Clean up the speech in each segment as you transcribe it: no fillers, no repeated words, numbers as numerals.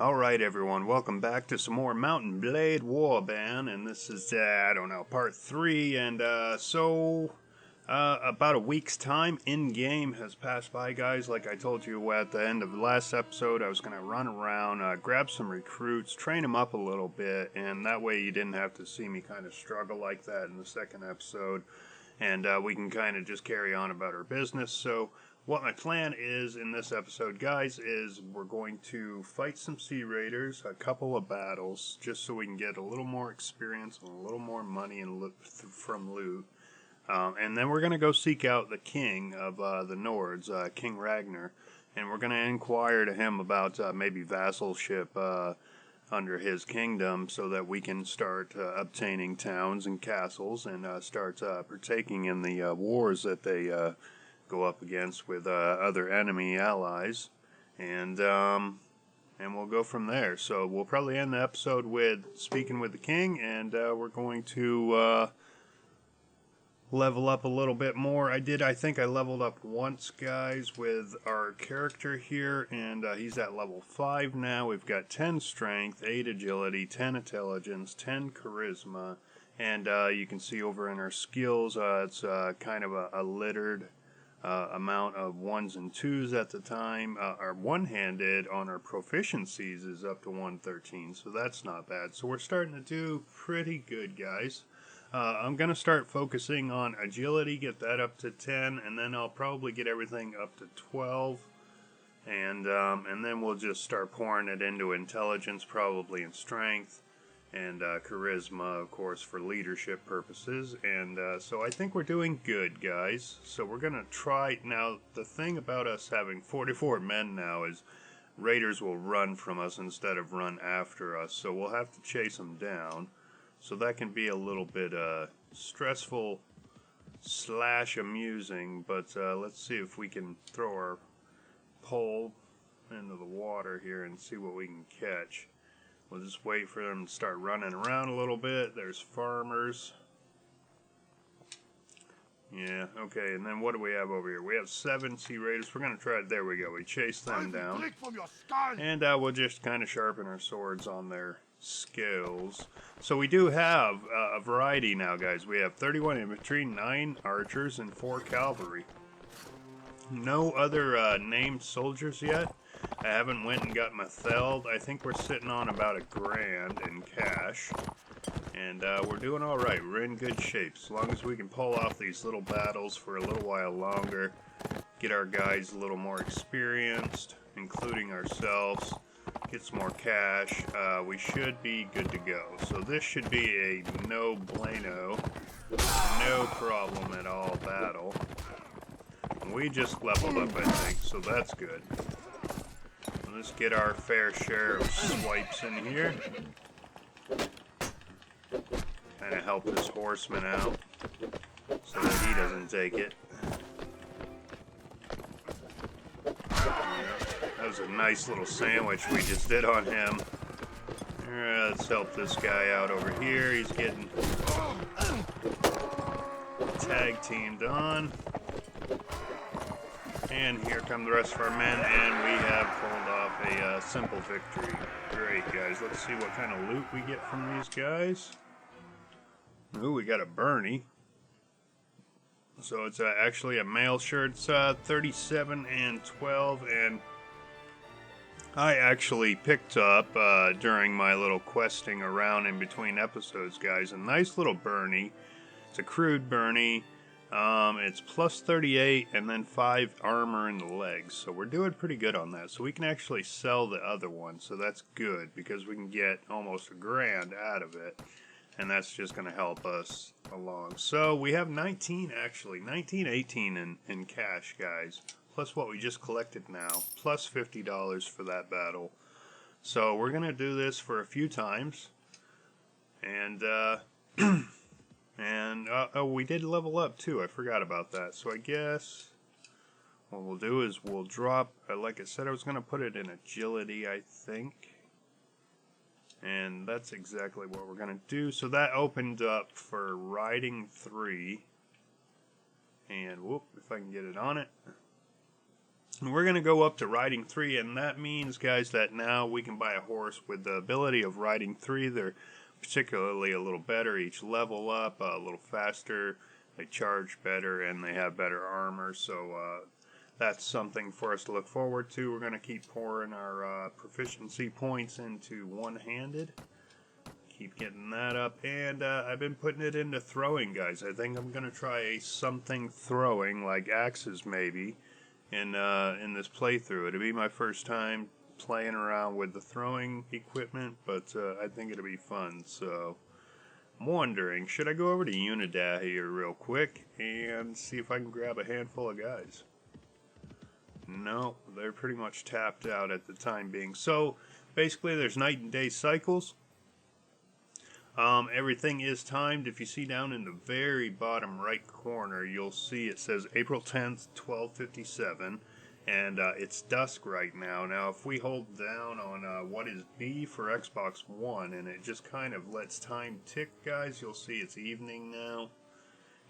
Alright everyone, welcome back to some more Mountain Blade Warband, and this is, I don't know, part 3, and about a week's time in-game has passed by, guys. Like I told you at the end of the last episode, I was going to run around, grab some recruits, train them up a little bit, and that way you didn't have to see me kind of struggle like that in the second episode, and we can kind of just carry on about our business. So what my plan is in this episode, guys, is we're going to fight some Sea Raiders, a couple of battles, just so we can get a little more experience and a little more money and loot from loot. And then we're going to go seek out the king of the Nords, King Ragnar, and we're going to inquire to him about maybe vassalship under his kingdom so that we can start obtaining towns and castles and start partaking in the wars that they go up against with other enemy allies, and we'll go from there. So we'll probably end the episode with speaking with the king, and we're going to level up a little bit more. I think I leveled up once, guys, with our character here, and he's at level 5 now. We've got 10 strength, 8 agility, 10 intelligence, 10 charisma, and you can see over in our skills, it's kind of a littered amount of 1s and 2s at the time. Our one-handed on our proficiencies is up to 113, so that's not bad. So we're starting to do pretty good, guys. I'm going to start focusing on agility, get that up to 10, and then I'll probably get everything up to 12. And then we'll just start pouring it into intelligence, probably in strength, and charisma, of course, for leadership purposes. And so I think we're doing good, guys. So we're going to try. Now, the thing about us having 44 men now is raiders will run from us instead of run after us. So we'll have to chase them down. So that can be a little bit stressful / amusing. But let's see if we can throw our pole into the water here and see what we can catch. We'll just wait for them to start running around a little bit. There's farmers. Yeah, okay, and then what do we have over here? We have 7 Sea Raiders. We're going to try it. There we go. We chase them down. And we'll just kind of sharpen our swords on their skills. So we do have a variety now, guys. We have 31 infantry, 9 archers, and 4 cavalry. No other named soldiers yet. I haven't went and got Matheld. I think we're sitting on about $1,000 in cash. And we're doing alright. We're in good shape. As long as we can pull off these little battles for a little while longer, get our guys a little more experienced, including ourselves, get some more cash, we should be good to go. So this should be a no bueno, no problem at all battle. We just leveled up, I think, so that's good. Let's get our fair share of swipes in here. Kind of help this horseman out so that he doesn't take it. That was a nice little sandwich we just did on him. Let's help this guy out over here. He's getting tag teamed on. And here come the rest of our men, and we have pulled off a simple victory. Great, guys. Let's see what kind of loot we get from these guys. Ooh, we got a Bernie. So it's actually a mail shirt. It's 37 and 12, and I actually picked up during my little questing around in between episodes, guys, a nice little Bernie. It's a crude Bernie. It's plus 38 and then 5 armor in the legs, so we're doing pretty good on that. So we can actually sell the other one, so that's good because we can get almost $1,000 out of it, and that's just going to help us along. So we have 18 in cash, guys, plus what we just collected now, plus $50 for that battle. So we're going to do this for a few times, and oh, we did level up too. I forgot about that. So I guess what we'll do is we'll drop, like I said, I was going to put it in agility, I think. And that's exactly what we're going to do. So that opened up for riding 3. And whoop, if I can get it on it. And we're going to go up to riding 3, and that means, guys, that now we can buy a horse with the ability of riding 3. They're particularly a little better each level up, a little faster, they charge better, and they have better armor, so that's something for us to look forward to. We're going to keep pouring our proficiency points into one-handed. Keep getting that up, and I've been putting it into throwing, guys. I think I'm going to try a something throwing, like axes maybe, in this playthrough. It'll be my first time playing around with the throwing equipment, but I think it'll be fun. So I'm wondering, should I go over to Unidah here real quick and see if I can grab a handful of guys? No, they're pretty much tapped out at the time being. So basically there's night and day cycles. Everything is timed. If you see down in the very bottom right corner, you'll see it says April 10th, 12:57, and it's dusk right now. Now, if we hold down on what is B for Xbox One, and it just kind of lets time tick, guys, you'll see it's evening now.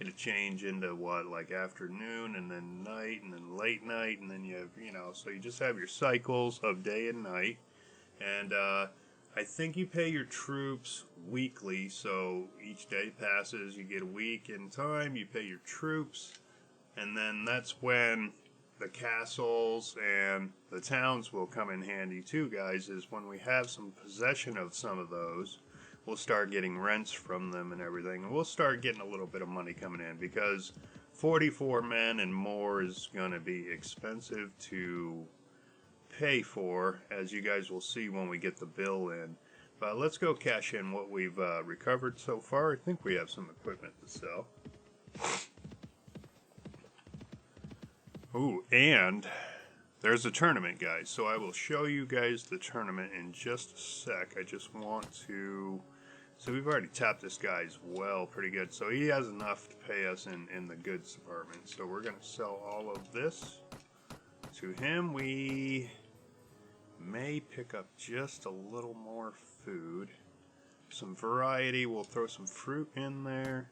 It'll change into what, like afternoon, and then night, and then late night, and then you have, so you just have your cycles of day and night, and I think you pay your troops weekly, so each day passes, you get a week in time, you pay your troops, and then that's when the castles and the towns will come in handy too, guys, is when we have some possession of some of those, we'll start getting rents from them and everything, and we'll start getting a little bit of money coming in, because 44 men and more is going to be expensive to pay for, as you guys will see when we get the bill in. But let's go cash in what we've recovered so far. I think we have some equipment to sell. Ooh, and there's a tournament, guys. So I will show you guys the tournament in just a sec. I just want to... So we've already tapped this guy as well pretty good. So he has enough to pay us in the goods department. So we're going to sell all of this to him. We may pick up just a little more food, some variety. We'll throw some fruit in there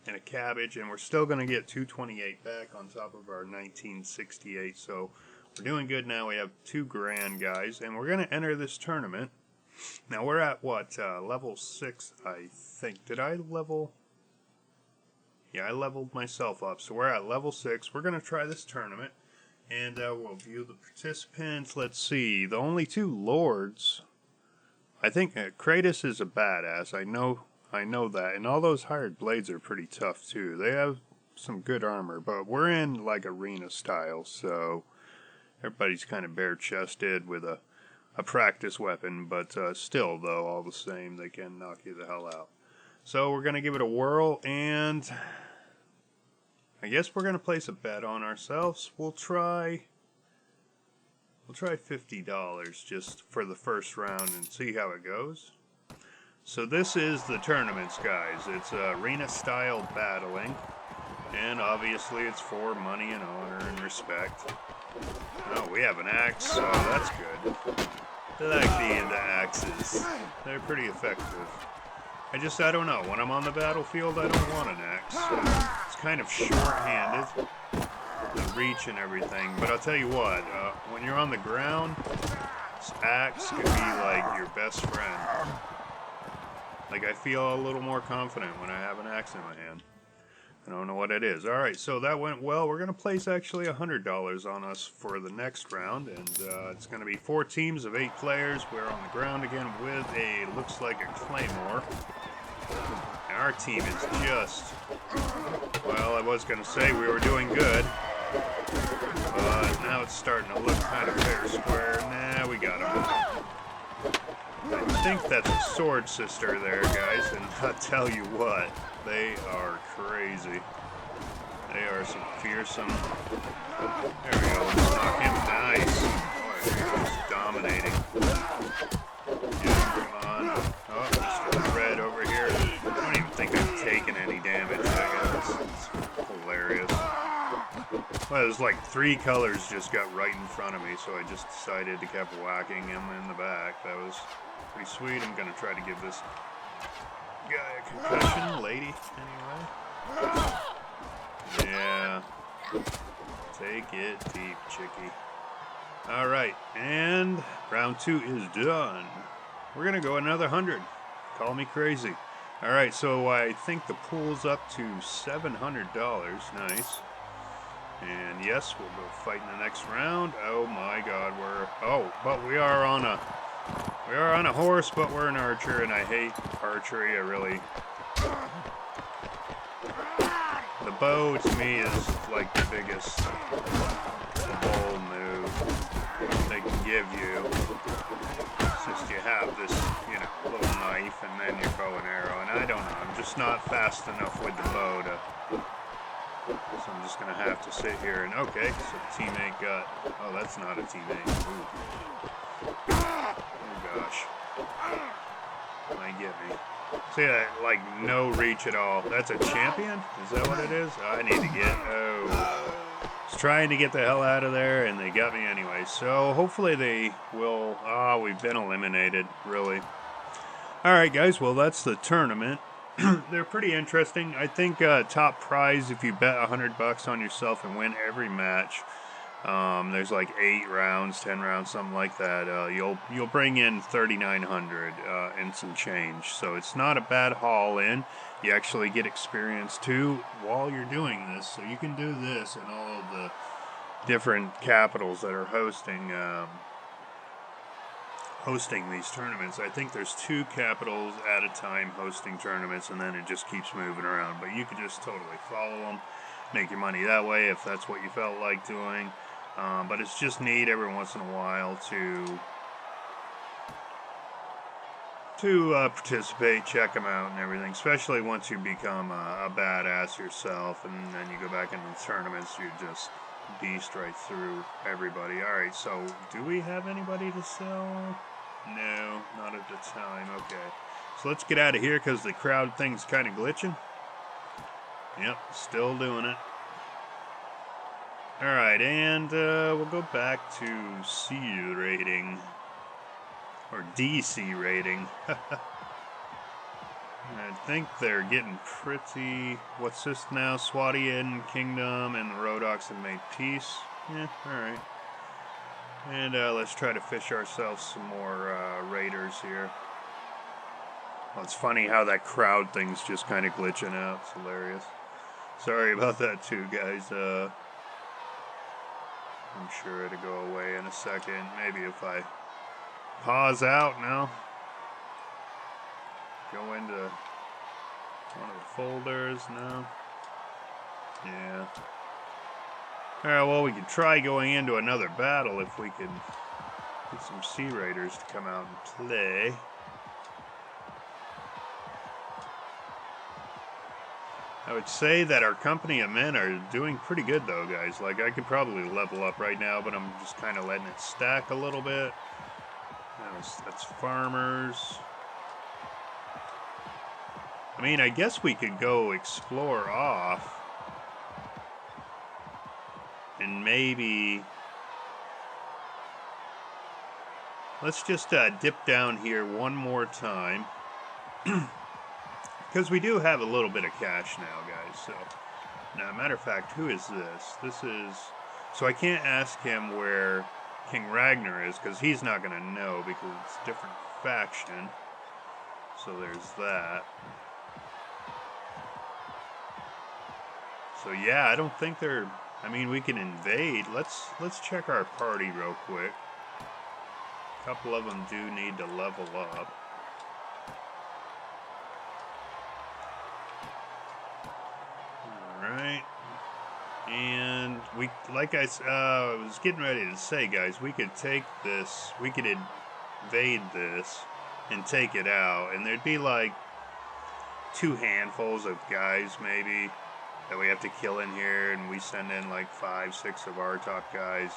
and a cabbage, and we're still going to get 228 back on top of our 1968. So we're doing good now. We have 2 grand, guys, and we're going to enter this tournament. Now we're at what, level 6, I think. Did I level? Yeah, I leveled myself up, so we're at level 6. We're going to try this tournament. And we'll view the participants. Let's see. The only 2 lords. I think Kratos is a badass. I know that. And all those hired blades are pretty tough too. They have some good armor. But we're in like arena style. So everybody's kind of bare chested with a practice weapon. But still though, all the same, they can knock you the hell out. So we're going to give it a whirl. And I guess we're going to place a bet on ourselves. We'll try $50 just for the first round and see how it goes. So this is the tournaments, guys. It's arena style battling, and obviously it's for money and honor and respect. Oh, we have an axe, so that's good. I like the axes. They're pretty effective. I don't know. When I'm on the battlefield, I don't want an axe. It's kind of short-handed, the reach and everything. But I'll tell you what, when you're on the ground, this axe could be like your best friend. Like, I feel a little more confident when I have an axe in my hand. I don't know what it is. Alright, so that went well. We're going to place actually $100 on us for the next round. And it's going to be 4 teams of 8 players. We're on the ground again with a, looks like a claymore. And our team is just, well, I was going to say we were doing good. But now it's starting to look kind of fair square. Nah, we got him. I think that's a sword sister there, guys. And I'll tell you what. They are crazy. They are some fearsome. There we go. Let's knock him. Nice. Oh, just dominating. Yeah, come on. Oh, Mr. Red over here. I don't even think I've taken any damage, I guess. It's hilarious. Well, there's like 3 colors just got right in front of me, so I just decided to keep whacking him in the back. That was pretty sweet. I'm going to try to give this guy a concussion, lady, anyway. Yeah. Take it deep, chickie. Alright, and round 2 is done. We're going to go another 100. Call me crazy. Alright, so I think the pool's up to $700. Nice. And yes, we'll go fight in the next round. Oh my god, but we are on a horse, but we're an archer, and I hate archery. The bow to me is like the biggest bold move they can give you. It's just you have this, little knife and then your bow and arrow, and I don't know, I'm just not fast enough with the bow so I'm just gonna have to sit here and, okay, so the teammate got, oh, that's not a teammate. Ooh. Oh gosh. Might get me. See that, like, no reach at all. That's a champion? Is that what it is? I need to get, I was trying to get the hell out of there, and they got me anyway. So, hopefully they will, we've been eliminated, really. Alright guys, well that's the tournament. They're pretty interesting. I think top prize, if you bet $100 on yourself and win every match, there's like 8 rounds, 10 rounds, something like that. You'll bring in $3,900 and some change. So it's not a bad haul in. You actually get experience too while you're doing this. So you can do this in all of the different capitals that are hosting these tournaments. I think there's 2 capitals at a time hosting tournaments, and then it just keeps moving around. But you could just totally follow them, make your money that way if that's what you felt like doing. But it's just neat every once in a while to participate, check them out and everything, especially once you become a badass yourself, and then you go back into the tournaments, you just beast right through everybody. Alright, so do we have anybody to sell? No, not at the time. Okay, so let's get out of here because the crowd thing's kind of glitching. Yep, still doing it. Alright, and we'll go back to C rating. Or DC rating. I think they're getting pretty... What's this now? Swadian Kingdom and the Rhodoks have made peace. Yeah, alright. And let's try to fish ourselves some more raiders here. Well, it's funny how that crowd thing's just kind of glitching out. It's hilarious. Sorry about that too, guys. I'm sure it'll go away in a second. Maybe if I pause out now. Go into one of the folders now. Yeah. Alright, well, we could try going into another battle if we can get some Sea Raiders to come out and play. I would say that our company of men are doing pretty good, though, guys. Like, I could probably level up right now, but I'm just kind of letting it stack a little bit. That's farmers. I mean, I guess we could go explore off. And maybe... Let's just dip down here one more time. Because we do have a little bit of cash now, guys. So, now, matter of fact, who is this? This is... So I can't ask him where King Ragnar is, because he's not going to know, because it's a different faction. So there's that. So yeah, I don't think they're... I mean, we can invade. Let's check our party real quick. A couple of them do need to level up. Alright. And we, like I was getting ready to say, guys, we could take this, we could invade this and take it out, and there'd be like 2 handfuls of guys maybe that we have to kill in here, and we send in like 5, 6 of our top guys,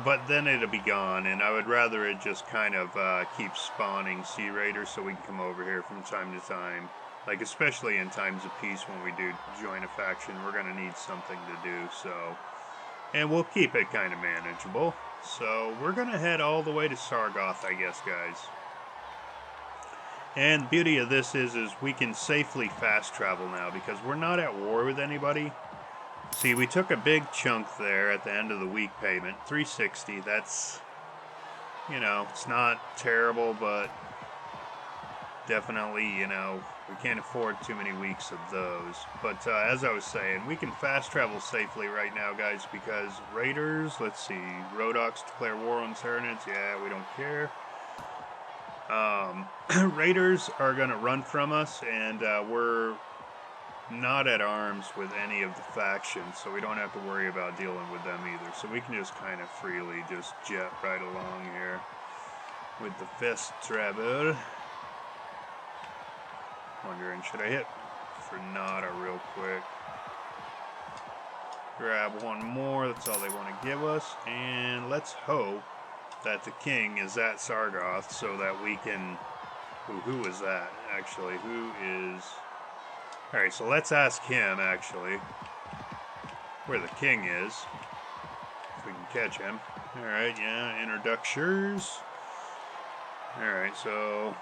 but then it'll be gone. And I would rather it just kind of keep spawning Sea Raiders so we can come over here from time to time. Like, especially in times of peace when we do join a faction, we're going to need something to do, so... And we'll keep it kind of manageable. So, we're going to head all the way to Sargoth, I guess, guys. And the beauty of this is we can safely fast travel now, because we're not at war with anybody. See, we took a big chunk there at the end of the week payment. 360, that's, you know, it's not terrible, but definitely, you know, we can't afford too many weeks of those. But as I was saying, we can fast travel safely right now, guys, because Raiders, let's see, Rhodoks declare war on Saracens. Yeah, we don't care. Raiders are going to run from us, and we're not at arms with any of the factions, so we don't have to worry about dealing with them either. So we can just kind of freely just jet right along here with the fist travel. Wondering, should I hit Frenata real quick? Grab one more, that's all they want to give us. And let's hope that the king is at Sargoth so that we can... Who is that, actually? Who is... Alright, so let's ask him, actually, where the king is. If we can catch him. Alright, yeah, introductions. Alright, so...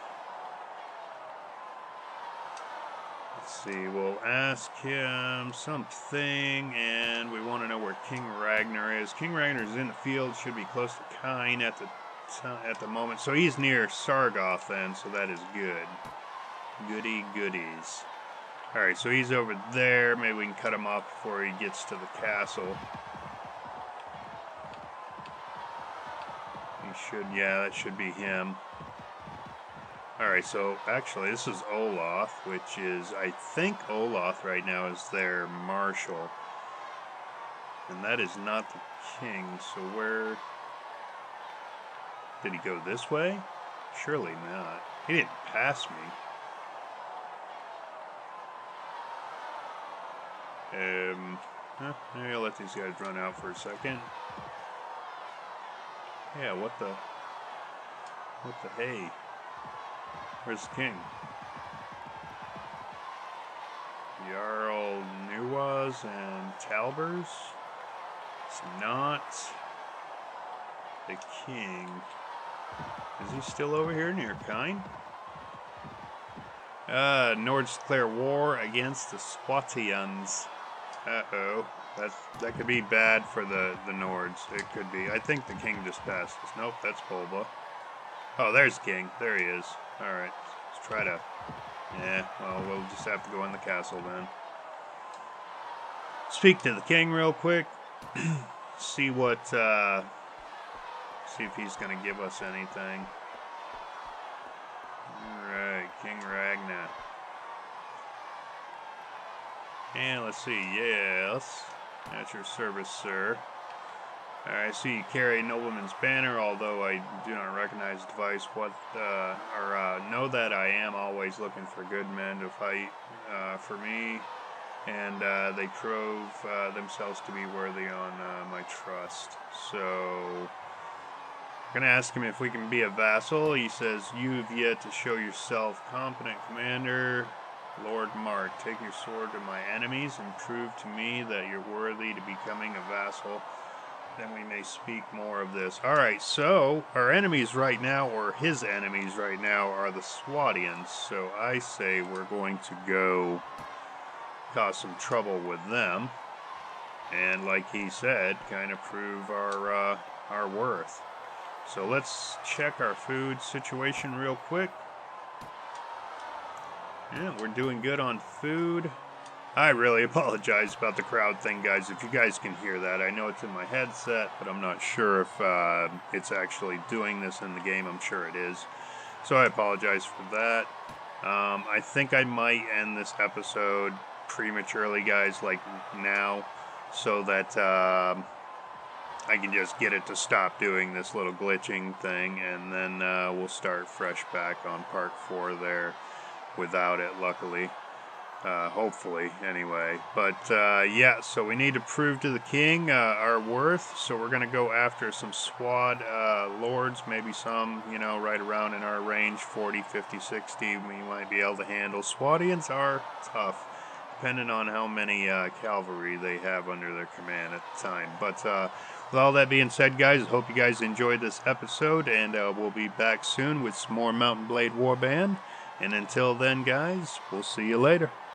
Let's see, we'll ask him something, and we want to know where King Ragnar is. King Ragnar is in the field, should be close to Kine at the moment. So he's near Sargoth then, so that is good. Goody goodies. Alright, so he's over there. Maybe we can cut him off before he gets to the castle. He should, yeah, that should be him. Alright, so actually this is Olaf, which is, I think Olaf right now is their marshal. And that is not the king, so where... Did he go this way? Surely not. He didn't pass me. Maybe I'll let these guys run out for a second. Yeah, what the hey? Where's the king? Jarl Nuwas and Talbers? It's not the king. Is he still over here near Kine? Nords declare war against the Swatians. Uh-oh. That could be bad for the Nords. It could be. I think the king just passed us. Nope, that's Bulba. Oh, there's King. There he is. Alright. Let's try to... Yeah, well, we'll just have to go in the castle then. Speak to the king real quick. See what, see if he's gonna give us anything. Alright, King Ragnar. And let's see, yes. At your service, sir. Alright, I see you carry a nobleman's banner, although I do not recognize the device. Know that I am always looking for good men to fight for me, and they prove themselves to be worthy on my trust. So, I'm going to ask him if we can be a vassal. He says, you've yet to show yourself competent commander. Lord Mark, take your sword to my enemies and prove to me that you're worthy to becoming a vassal. Then we may speak more of this. Alright, so our enemies right now, or his enemies right now, are the Swatians. So I say we're going to go cause some trouble with them. And like he said, kind of prove our worth. So let's check our food situation real quick. Yeah, we're doing good on food. I really apologize about the crowd thing, guys. If you guys can hear that, I know it's in my headset, but I'm not sure if it's actually doing this in the game. I'm sure it is. So I apologize for that. I think I might end this episode prematurely, guys, like now, so that I can just get it to stop doing this little glitching thing, and then we'll start fresh back on part 4 there without it, luckily. Hopefully, anyway. But, yeah, so we need to prove to the king our worth, so we're going to go after some Swad lords, maybe some, you know, right around in our range, 40, 50, 60, we might be able to handle. Swadians are tough, depending on how many cavalry they have under their command at the time. But, with all that being said, guys, I hope you guys enjoyed this episode, and we'll be back soon with some more Mountain Blade Warband. And until then, guys, we'll see you later.